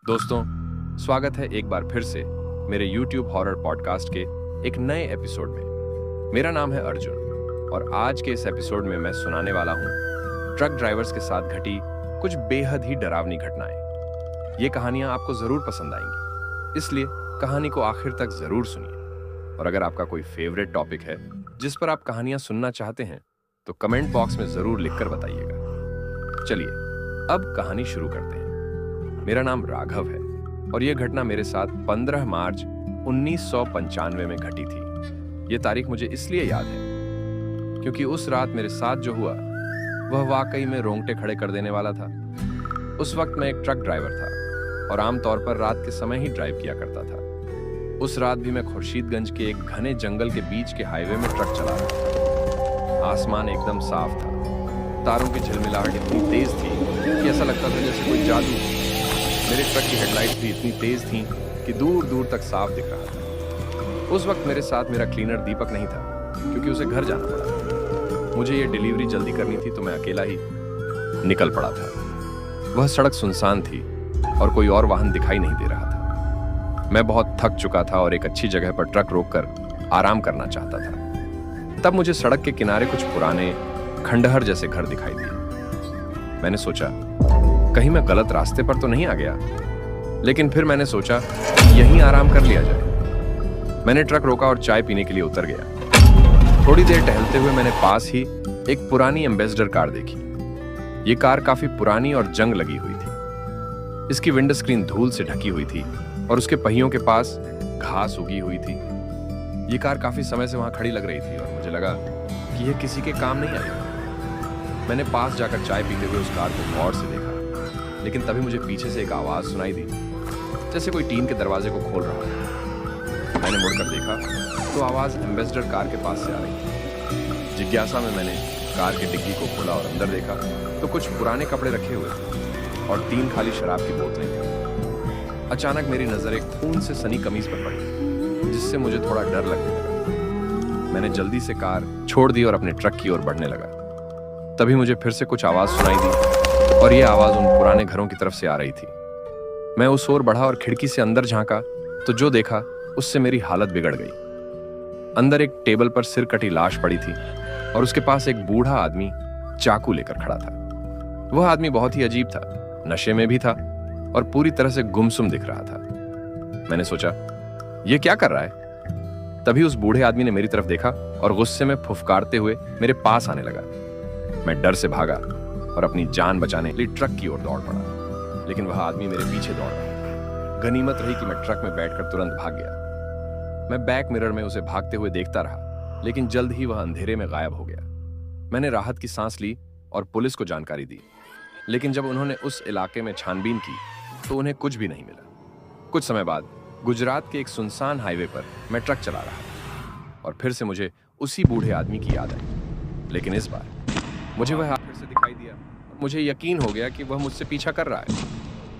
दोस्तों, स्वागत है एक बार फिर से मेरे YouTube हॉरर पॉडकास्ट के एक नए एपिसोड में। मेरा नाम है अर्जुन और आज के इस एपिसोड में मैं सुनाने वाला हूँ ट्रक ड्राइवर्स के साथ घटी कुछ बेहद ही डरावनी घटनाएं। ये कहानियां आपको जरूर पसंद आएंगी, इसलिए कहानी को आखिर तक जरूर सुनिए। और अगर आपका कोई फेवरेट टॉपिक है जिस पर आप कहानियां सुनना चाहते हैं तो कमेंट बॉक्स में जरूर लिखकर बताइएगा। चलिए अब कहानी शुरू करते हैं। मेरा नाम राघव है और यह घटना मेरे साथ 15 मार्च 1995 में घटी थी। यह तारीख मुझे इसलिए याद है क्योंकि उस रात मेरे साथ जो हुआ वह वाकई में रोंगटे खड़े कर देने वाला था। उस वक्त मैं एक ट्रक ड्राइवर था और आमतौर पर रात के समय ही ड्राइव किया करता था। उस रात भी मैं खुर्शीदगंज के एक घने जंगल के बीच के हाईवे में ट्रक चला रहा था। आसमान एकदम साफ था, तारों की झिलमिलाहट इतनी तेज थी कि ऐसा लगता था जैसे कोई जादू। मेरे ट्रक की हेडलाइट्स भी इतनी तेज थीं कि दूर दूर तक साफ दिख रहा था। उस वक्त मेरे साथ मेरा क्लीनर दीपक नहीं था क्योंकि उसे घर जाना पड़ा। मुझे ये डिलीवरी जल्दी करनी थी तो मैं अकेला ही निकल पड़ा था। वह सड़क सुनसान थी और कोई और वाहन दिखाई नहीं दे रहा था। मैं बहुत थक चुका था और एक अच्छी जगह पर ट्रक रोककर आराम करना चाहता था। तब मुझे सड़क के किनारे कुछ पुराने खंडहर जैसे घर दिखाई दिए। मैंने सोचा कहीं मैं गलत रास्ते पर तो नहीं आ गया, लेकिन फिर मैंने सोचा यहीं आराम कर लिया जाए। मैंने ट्रक रोका और चाय पीने के लिए उतर गया। थोड़ी देर टहलते हुए मैंने पास ही एक पुरानी एम्बेसडर कार देखी। ये कार काफी पुरानी और जंग लगी हुई थी। इसकी विंडो स्क्रीन धूल से ढकी हुई थी और उसके पहियों के पास घास उगी हुई थी। ये कार काफी समय से वहां खड़ी लग रही थी और मुझे लगा कि यह किसी के काम नहीं आई। मैंने पास जाकर चाय पीते हुए उस कार को गौर से देखा, लेकिन तभी मुझे पीछे से एक आवाज सुनाई दी, जैसे कोई टीन के दरवाजे को खोल रहा है। मैंने मुड़कर देखा तो आवाज एम्बेसडर कार के पास से आ रही थी। जिज्ञासा में मैंने कार की डिग्गी को खोला और अंदर देखा तो कुछ पुराने कपड़े रखे हुए थे और 3 खाली शराब की बोतलें थी। अचानक मेरी नजर एक खून से सनी कमीज पर पड़ी, जिससे मुझे थोड़ा डर लगने लगा। मैंने जल्दी से कार छोड़ दी और अपने ट्रक की ओर बढ़ने लगा। तभी मुझे फिर से कुछ आवाज सुनाई दी और यह आवाज उन पुराने घरों की तरफ से आ रही थी। मैं उस ओर बढ़ा और खिड़की से अंदर झांका तो जो देखा उससे मेरी हालत बिगड़ गई। अंदर एक टेबल पर सिर कटी लाश पड़ी थी और उसके पास एक बूढ़ा आदमी चाकू लेकर खड़ा था। वह आदमी बहुत ही अजीब था, नशे में भी था और पूरी तरह से गुमसुम दिख रहा था। मैंने सोचा यह क्या कर रहा है। तभी उस बूढ़े आदमी ने मेरी तरफ देखा और गुस्से में फुफकारते हुए मेरे पास आने लगा। मैं डर से भागा और अपनी जान बचाने के लिए ट्रक की ओर दौड़ पड़ा, लेकिन वह आदमी मेरे पीछे दौड़ रहा। गनीमत रही कि मैं ट्रक में बैठकर तुरंत भाग गया। मैं बैक मिरर में उसे भागते हुए देखता रहा, लेकिन जल्द ही वह अंधेरे में गायब हो गया। मैंने राहत की सांस ली और पुलिस को जानकारी दी, लेकिन जब उन्होंने उस इलाके में छानबीन की तो उन्हें कुछ भी नहीं मिला। कुछ समय बाद गुजरात के एक सुनसान हाईवे पर मैं ट्रक चला रहा और फिर से मुझे उसी बूढ़े आदमी की याद आई, लेकिन इस बार मुझे वह फिर से दिखाई दिया। मुझे यकीन हो गया कि वह मुझसे पीछा कर रहा है।